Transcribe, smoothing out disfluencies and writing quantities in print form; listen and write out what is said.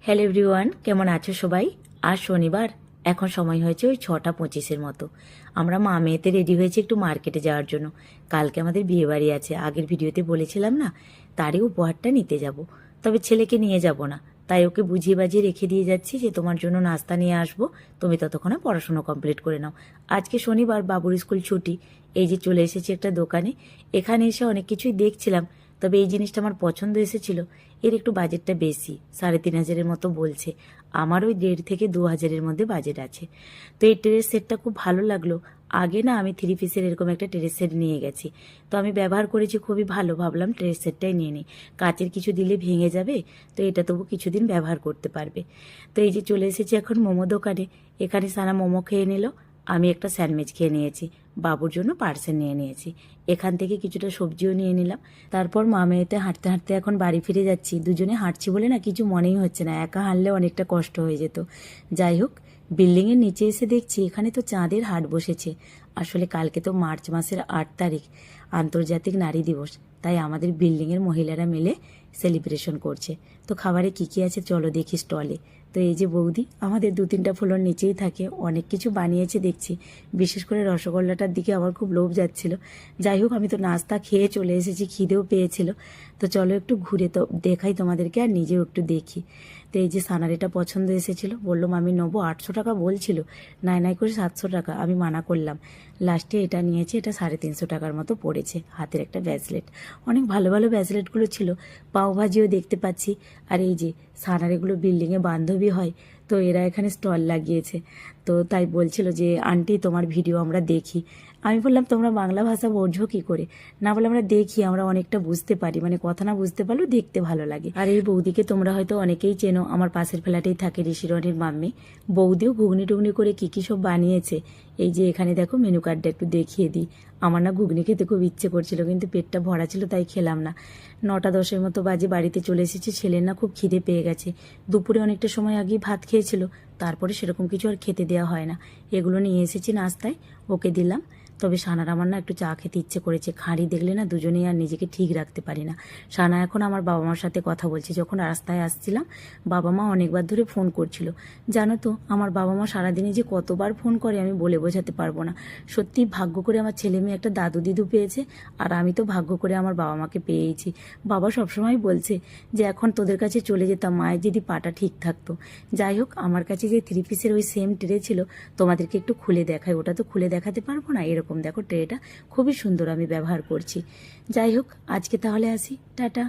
Hello everyone, কেমন আছো সবাই? আজ শনিবার, এখন সময় হয়েছে ওই 6:25 মতো। আমরা মা মেয়েতে রেডি হয়েছি একটু মার্কেটে যাওয়ার জন্য। কালকে আমাদের বিয়ে বাড়ি আছে, আগের ভিডিওতে বলেছিলাম না, তারই উপহারটা নিতে যাব। তবে ছেলেকে নিয়ে যাব না, তাই ওকে বুঝিয়ে বাজিয়ে রেখে দিয়ে যাচ্ছি যে তোমার জন্য নাস্তা নিয়ে আসবো, তুমি ততক্ষণে পড়াশোনা কমপ্লিট করে নাও। আজকে শনিবার, বাবুর স্কুল ছুটি। এই যে চলে এসেছি একটা দোকানে, এখানে এসে অনেক কিছুই দেখছিলাম, তবে এই জিনিসটা আমার পছন্দ এসেছিল। এর একটু বাজেটটা বেশি, 3,500 মতো বলছে। আমার ওই 1,500 থেকে 2,000 মধ্যে বাজেট আছে। তো এই ট্রেস সেটটা খুব ভালো লাগলো। আগে না আমি 3 পিসের এরকম একটা ট্রেস সেট নিয়ে গেছি, তো আমি ব্যবহার করেছি, খুবই ভালো। ভাবলাম ট্রেস সেটটাই নিয়ে নিই, কাচের কিছু দিলে ভেঙে যাবে, তো এটা তবু কিছুদিন ব্যবহার করতে পারবে। তো এই যে চলে এসেছি এখন মোমো দোকানে। এখানে সানা মোমো খেয়ে নিল, আমি একটা স্যান্ডউইচ খেয়ে নিয়েছি, বাবুর জন্য পার্সেল নিয়ে নিয়েছি। এখান থেকে কিছুটা সবজিও নিয়ে নিলাম। তারপর মা মেয়েতে হাঁটতে হাঁটতে এখন বাড়ি ফিরে যাচ্ছি। দুজনে হাঁটছি বলে না কিছু মনেই হচ্ছে না, একা হাঁটলে অনেকটা কষ্ট হয়ে যেত। যাই হোক, বিল্ডিংয়ের নিচে এসে দেখছি এখানে তো চাঁদের হাট বসেছে। আসলে কালকে তো মার্চ মাসের 8 তারিখ, আন্তর্জাতিক নারী দিবস, তাই আমাদের বিল্ডিংয়ের মহিলারা মিলে সেলিব্রেশন করছে। তো খাবারে কি কি আছে চলো দেখি স্টলে। তো এই যে বৌদি আমাদের 2-3টা ফ্লোর নিচেই থাকে, অনেক কিছু বানিয়েছে দেখছি। বিশেষ করে রসগোল্লাটার দিকে আমার খুব লোভ যাচ্ছিল। যাই হোক, আমি তো নাস্তা খেয়ে চলে এসেছি, খিদেও পেয়েছিল। তো চলো একটু ঘুরে তো দেখাই তোমাদেরকে, আর নিজেও একটু দেখি। তো এই যে সানারিটা পছন্দ এসেছিল, বললাম আমি নেবো। 800 টাকা বলছিল, নাই নাই করে 700 টাকা, আমি মানা করলাম। লাস্টে এটা নিয়েছে, এটা 350 টাকার মতো পড়েছে। হাতের একটা ব্রেসলেট, অনেক ভালো ভালো ব্রেসলেটগুলো ছিল। পাওভাজিও দেখতে পাচ্ছি। আর এই যে সানারিগুলো বিল্ডিংয়ে বান্ধবী হয়, তো এরা এখানে স্টল লাগিয়েছে। তো তাই বলছিল যে আন্টি তোমার ভিডিও আমরা দেখি। আমি বললাম তোমরা বাংলা ভাষা বোঝো কি করে? না বলে আমরা দেখি, আমরা অনেকটা বুঝতে পারি, মানে কথা না বুঝতে পারলেও দেখতে ভালো লাগে। আর এই বৌদিকে তোমরা হয়তো অনেকেই চেনো, আমার পাশের ফ্ল্যাটেই থাকে, ঋষিরণের মাম্মি। বৌদিও ঘুগনি টুগনি করে কি কি সব বানিয়েছে। এই যে এখানে দেখো মেনু কার্ডটা একটু দেখিয়ে দিই। আমার না ঘুগনি খেতে খুব ইচ্ছে করছিল, কিন্তু পেটটা ভরা ছিল তাই খেলাম না। 9টা 10 মতো বাজে বাড়িতে চলে এসেছি, ছেলের না খুব খিদে পেয়ে গেছে। দুপুরে অনেকটা সময় আগেই ভাত খেয়েছিল, তারপরে সেরকম কিছু আর খেতে দেওয়া হয় না। এগুলো নিয়ে এসেছি নাস্তায়, ওকে দিলাম। তবে সানার আমার না একটু চা খেতে ইচ্ছে করেছে। খাঁড়ি দেখলে না দুজনেই আর নিজেকে ঠিক রাখতে পারি না। সানা এখন আমার বাবা মার সাথে কথা বলছে। যখন রাস্তায় আসছিলাম, বাবা মা অনেকবার ধরে ফোন করছিল। জানো তো আমার বাবা মা সারাদিনে যে কতবার ফোন করে আমি বলে বোঝাতে পারবো না। সত্যি ভাগ্য করে আমার ছেলে মেয়ে একটা দাদু দিদু পেয়েছে, আর আমি তো ভাগ্য করে আমার বাবা মাকে পেয়েছি। বাবা সবসময় বলছে যে এখন তোদের কাছে চলে যেতাম, মায়ের যদি পাটা ঠিক থাকতো। যাই হোক, আমার কাছে যে 3 পিসের ওই সেম ট্রে ছিল, তোমাদেরকে একটু খুলে দেখাই। ওটা তো খুলে দেখাতে পারবো না, এরকম দেখো ট্রেটা খুবই সুন্দর, আমি ব্যবহার করছি। যাই হোক, আজকে তাহলে আসি, টাটা।